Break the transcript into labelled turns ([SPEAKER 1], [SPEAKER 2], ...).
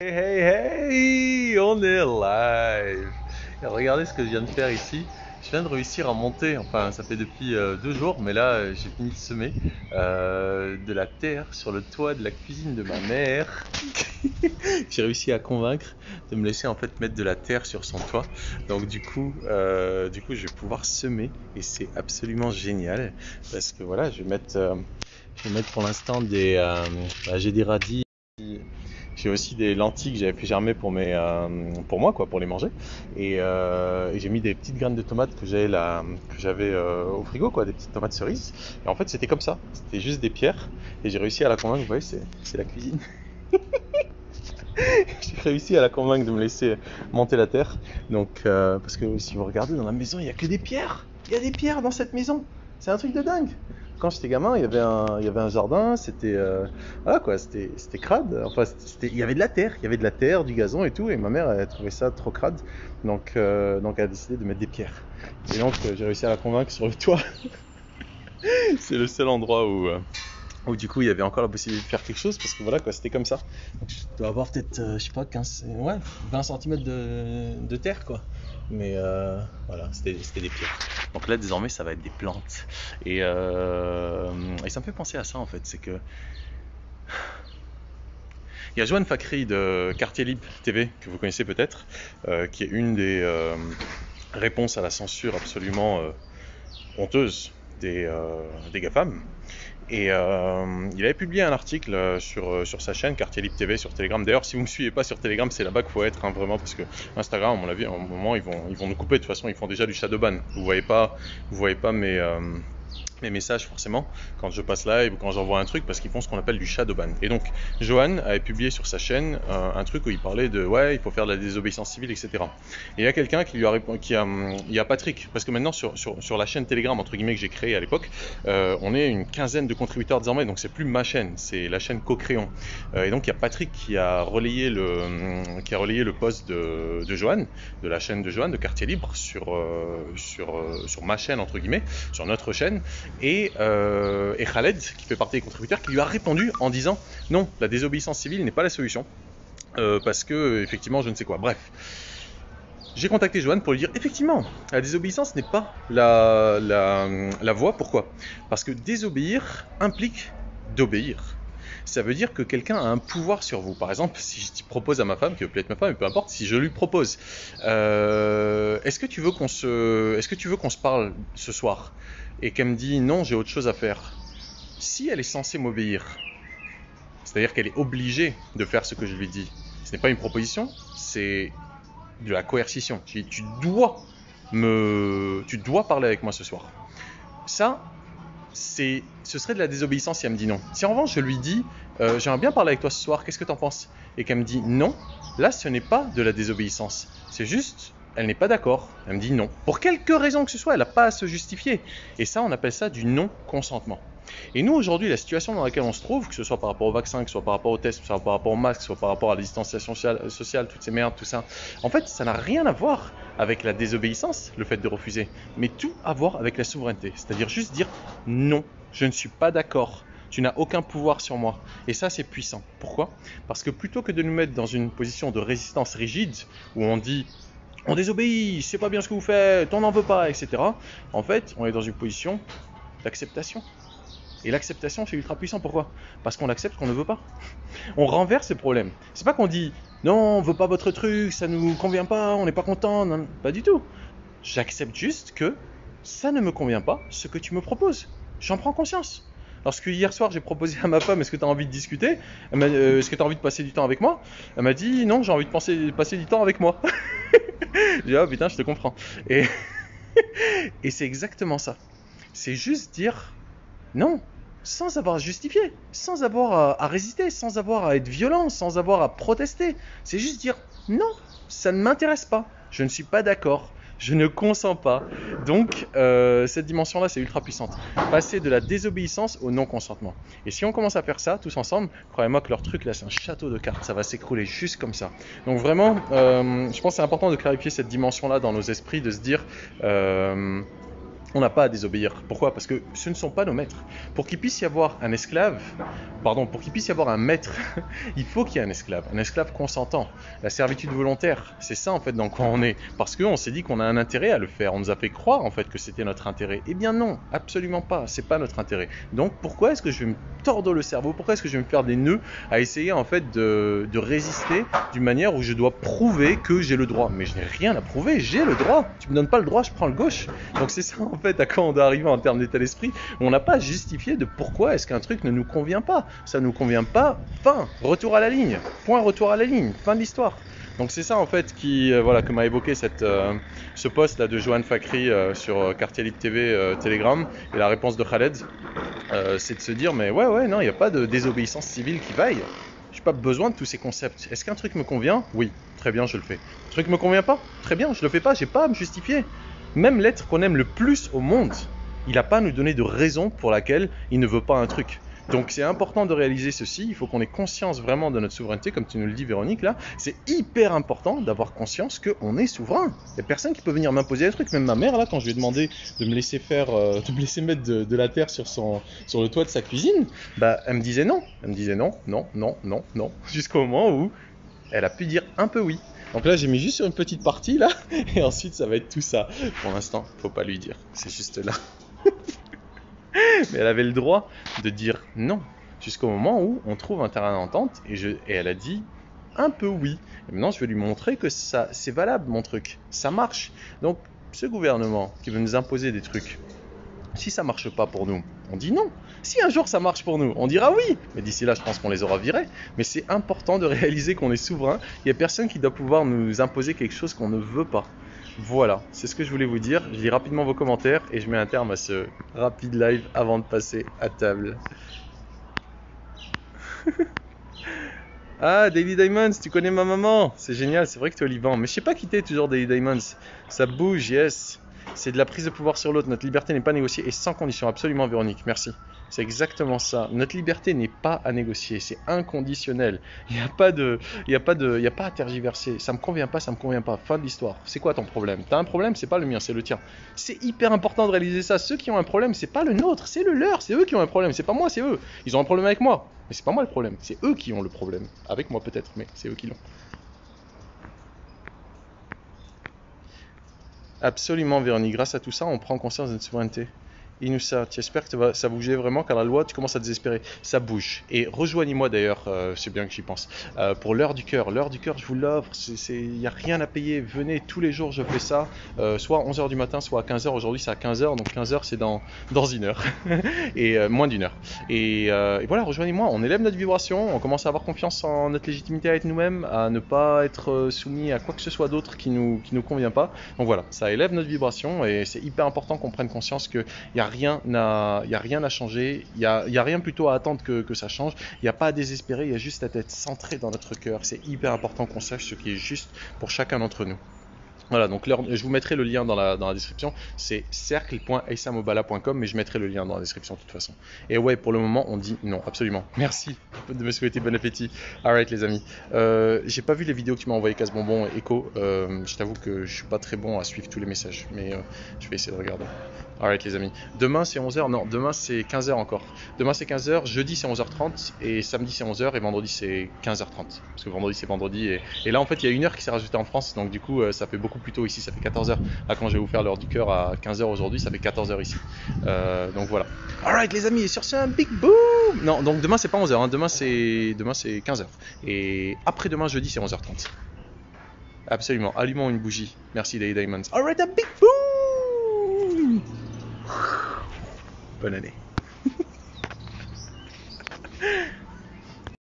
[SPEAKER 1] Hey, hey, hey, on est live. Et regardez ce que je viens de faire ici. Je viens de réussir à monter, enfin ça fait depuis 2 jours, mais là j'ai fini de semer de la terre sur le toit de la cuisine de ma mère. J'ai réussi à convaincre de me laisser en fait mettre de la terre sur son toit. Donc du coup je vais pouvoir semer et c'est absolument génial parce que voilà je vais mettre pour l'instant j'ai des radis. J'ai aussi des lentilles que j'avais fait germer pour moi, quoi, pour les manger. Et j'ai mis des petites graines de tomates que j'avais au frigo, quoi, des petites tomates cerises. Et en fait, c'était comme ça. C'était juste des pierres. Et j'ai réussi à la convaincre. Vous voyez, c'est la cuisine. J'ai réussi à la convaincre de me laisser monter la terre. Donc, parce que si vous regardez dans la maison, il y a que des pierres. Il y a des pierres dans cette maison. C'est un truc de dingue. Quand j'étais gamin, il y avait un jardin, voilà quoi, c'était crade. Enfin, il y avait de la terre, il y avait de la terre, du gazon et tout, et ma mère elle trouvait ça trop crade, donc elle a décidé de mettre des pierres. Et donc j'ai réussi à la convaincre sur le toit. C'est le seul endroit où du coup il y avait encore la possibilité de faire quelque chose parce que voilà quoi, c'était comme ça. Donc, je dois avoir peut-être, je sais pas, 15, ouais, 20 cm de terre quoi. Mais voilà, c'était des pierres. Donc là désormais ça va être des plantes. Et ça me fait penser à ça en fait, c'est que il y a Joanne Fakri de Quartier Libre TV que vous connaissez peut-être, qui est une des réponses à la censure absolument honteuse des GAFAM. Et il avait publié un article sur sa chaîne Quartier Libre TV sur Telegram. D'ailleurs, si vous ne me suivez pas sur Telegram, c'est là-bas qu'il faut être, hein, vraiment, parce que Instagram, à mon avis, à un moment, ils vont nous couper. De toute façon, ils font déjà du shadowban. Vous voyez pas mes messages forcément quand je passe live ou quand j'envoie un truc parce qu'ils font ce qu'on appelle du shadowban. Et donc, Johan avait publié sur sa chaîne un truc où il parlait de ouais, il faut faire de la désobéissance civile, etc. Et il y a quelqu'un qui lui a répondu, il y a Patrick, parce que maintenant sur la chaîne Telegram entre guillemets que j'ai créée à l'époque, on est une quinzaine de contributeurs désormais, donc c'est plus ma chaîne, c'est la chaîne Co-Créon. Et donc il y a Patrick qui a relayé le post de Johan, de la chaîne de Johan, de Quartier Libre, sur ma chaîne entre guillemets, sur notre chaîne. Et Khaled, qui fait partie des contributeurs, qui lui a répondu en disant non, la désobéissance civile n'est pas la solution, parce que effectivement je ne sais quoi. Bref, j'ai contacté Joanne pour lui dire effectivement, la désobéissance n'est pas la voie. Pourquoi? Parce que désobéir implique d'obéir. Ça veut dire que quelqu'un a un pouvoir sur vous. Par exemple, si je propose à ma femme, qui veut peut-être ma femme, mais peu importe, si je lui propose, est-ce que tu veux qu'on se parle ce soir? Et qu'elle me dit non, j'ai autre chose à faire. Si elle est censée m'obéir, c'est-à-dire qu'elle est obligée de faire ce que je lui dis, ce n'est pas une proposition, c'est de la coercition. Tu dois parler avec moi ce soir. Ça, ce serait de la désobéissance si elle me dit non. Si en revanche je lui dis j'aimerais bien parler avec toi ce soir, qu'est-ce que t'en penses? Et qu'elle me dit non, là ce n'est pas de la désobéissance. C'est juste, elle n'est pas d'accord. Elle me dit non. Pour quelque raison que ce soit, elle n'a pas à se justifier. Et ça, on appelle ça du non-consentement. Et nous, aujourd'hui, la situation dans laquelle on se trouve, que ce soit par rapport au vaccin, que ce soit par rapport au test, que ce soit par rapport au masque, que ce soit par rapport à la distanciation sociale, toutes ces merdes, tout ça, en fait, ça n'a rien à voir avec la désobéissance, le fait de refuser, mais tout à voir avec la souveraineté. C'est-à-dire juste dire non, je ne suis pas d'accord. Tu n'as aucun pouvoir sur moi. Et ça, c'est puissant. Pourquoi? Parce que plutôt que de nous mettre dans une position de résistance rigide, où on dit on désobéit, c'est pas bien ce que vous faites, on n'en veut pas, etc. En fait, on est dans une position d'acceptation. Et l'acceptation, c'est ultra puissant. Pourquoi? Parce qu'on accepte qu'on ne veut pas. On renverse le problème. C'est pas qu'on dit non, on veut pas votre truc, ça nous convient pas, on n'est pas content. Non, pas du tout. J'accepte juste que ça ne me convient pas, ce que tu me proposes. J'en prends conscience. Lorsque hier soir j'ai proposé à ma femme est-ce que tu as envie de discuter, est-ce que tu as envie de passer du temps avec moi, elle m'a dit non, j'ai envie de passer du temps avec moi. J'ai dit ah putain, je te comprends. Et, et c'est exactement ça. C'est juste dire non, sans avoir à justifier, sans avoir à résister, sans avoir à être violent, sans avoir à protester. C'est juste dire non, ça ne m'intéresse pas, je ne suis pas d'accord, je ne consens pas. Donc cette dimension-là, c'est ultra puissante. Passer de la désobéissance au non-consentement. Et si on commence à faire ça tous ensemble, croyez-moi que leur truc là, c'est un château de cartes, ça va s'écrouler juste comme ça. Donc vraiment, je pense que c'est important de clarifier cette dimension-là dans nos esprits, de se dire On n'a pas à désobéir. Pourquoi? Parce que ce ne sont pas nos maîtres. Pour qu'il puisse y avoir un esclave, pour qu'il puisse y avoir un maître, il faut qu'il y ait un esclave consentant. La servitude volontaire, c'est ça en fait dans quoi on est. Parce qu'on s'est dit qu'on a un intérêt à le faire. On nous a fait croire en fait que c'était notre intérêt. Eh bien non, absolument pas. C'est pas notre intérêt. Donc pourquoi est-ce que je vais me tordre le cerveau? Pourquoi est-ce que je vais me faire des nœuds à essayer en fait de résister d'une manière où je dois prouver que j'ai le droit? Mais je n'ai rien à prouver. J'ai le droit. Tu me donnes pas le droit, je prends le gauche. Donc c'est ça en fait à quoi on doit arriver en termes d'état d'esprit. On n'a pas à justifier de pourquoi est-ce qu'un truc ne nous convient pas. Ça ne nous convient pas, fin, retour à la ligne, point, retour à la ligne, fin de l'histoire. Donc c'est ça en fait que m'a évoqué ce post là de Johan Fakri sur Quartier Libre TV Telegram, et la réponse de Khaled, c'est de se dire mais ouais non, il n'y a pas de désobéissance civile qui vaille. J'ai pas besoin de tous ces concepts. Est-ce qu'un truc me convient? Oui, très bien, je le fais. Un truc me convient pas? Très bien, je le fais pas, j'ai pas à me justifier. Même l'être qu'on aime le plus au monde, il n'a pas à nous donner de raison pour laquelle il ne veut pas un truc. Donc c'est important de réaliser ceci, il faut qu'on ait conscience vraiment de notre souveraineté, comme tu nous le dis Véronique là, c'est hyper important d'avoir conscience qu'on est souverain. Il n'y a personne qui peut venir m'imposer des trucs, même ma mère là, quand je lui ai demandé de me laisser mettre de la terre sur le toit de sa cuisine, elle me disait non, non, jusqu'au moment où elle a pu dire un peu oui. Donc là j'ai mis juste sur une petite partie là, et ensuite ça va être tout ça. Pour l'instant, faut pas lui dire, c'est juste là. Mais elle avait le droit de dire non, jusqu'au moment où on trouve un terrain d'entente, et elle a dit un peu oui. Et maintenant, je vais lui montrer que c'est valable, mon truc, ça marche. Donc, ce gouvernement qui veut nous imposer des trucs, si ça marche pas pour nous, on dit non. Si un jour ça marche pour nous, on dira oui. Mais d'ici là, je pense qu'on les aura virés. Mais c'est important de réaliser qu'on est souverain. Il n'y a personne qui doit pouvoir nous imposer quelque chose qu'on ne veut pas. Voilà, c'est ce que je voulais vous dire. Je lis rapidement vos commentaires et je mets un terme à ce rapide live avant de passer à table. Ah, Daily Diamonds, tu connais ma maman? C'est génial, c'est vrai que tu es au Liban. Mais je sais pas quitter toujours Daily Diamonds. Ça bouge, yes. C'est de la prise de pouvoir sur l'autre. Notre liberté n'est pas négociée et sans condition. Absolument, Véronique, merci. C'est exactement ça. Notre liberté n'est pas à négocier, c'est inconditionnel. Il n'y a pas à tergiverser. Ça me convient pas. Fin de l'histoire. C'est quoi ton problème? T'as un problème, c'est pas le mien, c'est le tien. C'est hyper important de réaliser ça. Ceux qui ont un problème, c'est pas le nôtre, c'est le leur. C'est eux qui ont un problème. C'est pas moi, c'est eux. Ils ont un problème avec moi, mais c'est pas moi le problème. C'est eux qui ont le problème. Avec moi peut-être, mais c'est eux qui l'ont. Absolument, Véronique. Grâce à tout ça, on prend conscience de notre souveraineté. Inoussa, tu espères que ça bouger vraiment, car la loi, tu commences à désespérer. Ça bouge. Et rejoignez-moi d'ailleurs, c'est bien que j'y pense, pour l'heure du cœur. L'heure du cœur, je vous l'offre, il n'y a rien à payer. Venez, tous les jours, je fais ça, soit à 11h du matin, soit à 15h. Aujourd'hui, c'est à 15h, donc 15h, c'est dans une heure. Et moins d'une heure. Et voilà, rejoignez-moi, on élève notre vibration, on commence à avoir confiance en notre légitimité à être nous-mêmes, à ne pas être soumis à quoi que ce soit d'autre qui nous convient pas. Donc voilà, ça élève notre vibration et c'est hyper important qu'on prenne conscience qu'il y a rien à changer, il y a rien plutôt à attendre que ça change, il n'y a pas à désespérer, il y a juste à être centré dans notre cœur. C'est hyper important qu'on sache ce qui est juste pour chacun d'entre nous. Voilà, donc je vous mettrai le lien dans la description, c'est cercle.aisamobala.com, mais je mettrai le lien dans la description de toute façon. Et ouais, pour le moment, on dit non, absolument. Merci de me souhaiter bon appétit. Alright les amis, j'ai pas vu les vidéos que tu m'as envoyées, Casse-Bonbon et Echo, je t'avoue que je suis pas très bon à suivre tous les messages, mais je vais essayer de regarder. Alright les amis, demain c'est 11h, non, demain c'est 15h encore. Demain c'est 15h, jeudi c'est 11h30, et samedi c'est 11h, et vendredi c'est 15h30. Parce que vendredi c'est vendredi, et là en fait il y a une heure qui s'est rajoutée en France, donc du coup ça fait beaucoup plus tôt ici, ça fait 14h. Là quand je vais vous faire l'heure du cœur à 15h aujourd'hui, ça fait 14h ici. Donc voilà. Alright les amis, et sur ce un big boom. Non, donc demain c'est pas 11h, hein, demain c'est 15h. Et après demain jeudi c'est 11h30. Absolument, allumons une bougie. Merci Daily Diamonds. Alright, a big boom. Bonne année.